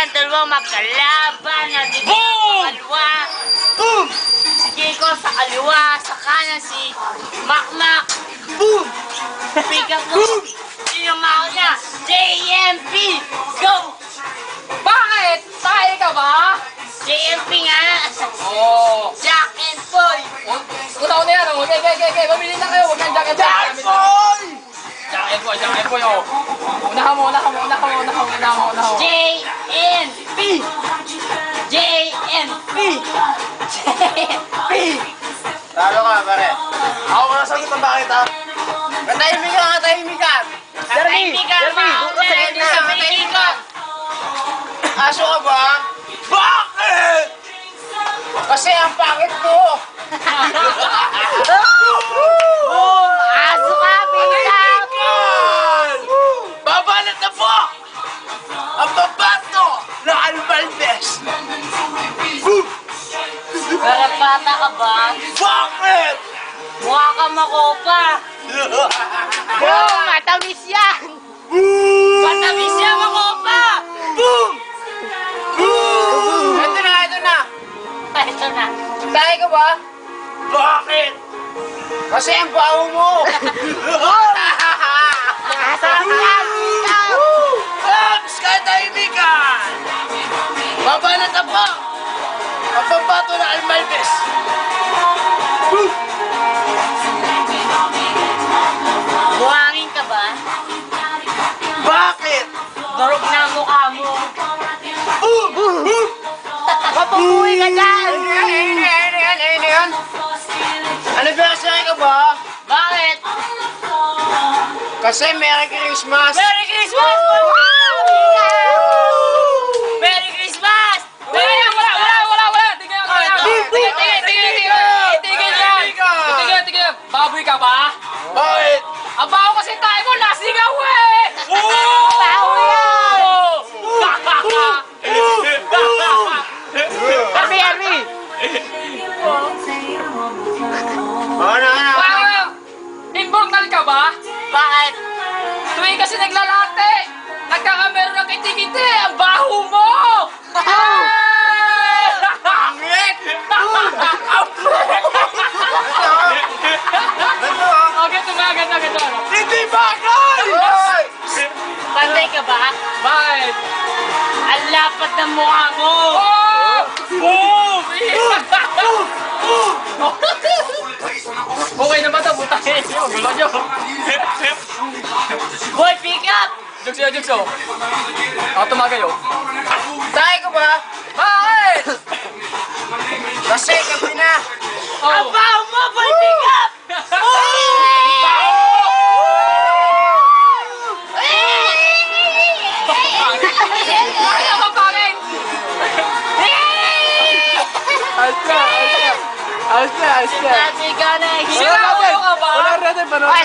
silang dalawa magkalaban. Boom! Kaliwa. Boom! Si Jayco sa kaliwa, sa kanan si Makmak. Boom! Pick up mo. Sino mao niya? JMP! Go! Bakit? Tayo ka ba? JMP nga! Oo. Jack and Boy! Una yan. Okay. Mamili na kayo. Huwag kang Jack and Boy. Jack and Boy! Jack and Boy, oh. Unahan mo. JNP! JNP! JNP! Talo ka, pare. Ako ko nasagot ang bakit, ha? Katahimikan! Aso ka ba? Bakit? Kasi ang pangit mo! Aso ka, Bigap! Babalat na po! Ang babato ng Albaldes! Garapata ka ba? Bakit? Mukha ka makopa! Boom! Matamis yan! Matamis yan, makopa! Boom! Boom! Ito na! Ito na. Tayo ka ba? Bakit? Kasi ang baho mo! Nasaan ka, Bigap? Labs! Katahimikan! Babalat na po! Ang babato ng Albaldes! Buhangin ka ba? Bakit? Darog na ang mukha mo. Boom! Boom! Mapupuwi ka dyan! Ano yan? Anniversary ka ba? Bakit? Kasi Merry Christmas! Merry Christmas! Merry Christmas! Wala. Tigil. Baboy ka ba? Bakit? Ang baho kasi tayo mo, nasigaw eh! Baho yan! Army! Wow! Immortal ka ba? Bakit? Tuwing kasi naglalate, nagkakamero ng kiti-kiti, ang baho mo! Pangit! Okay, tumagan na. Hindi bagay! Pantay ka ba? Bakit? Ang lapat ng mukha mo! Oh! Boom! Okay naman ito, butahin nyo. Gulo nyo. Boy, pick up! Jukso. Ako tumagayo. Tayo ka ba? Bakit? Kasi gabi na! Ang baho mo, boy, pick up! Ano ka pangit? Ayos na! Sabi ka na, Sinabuyo ka ba? Wala natin, Ay,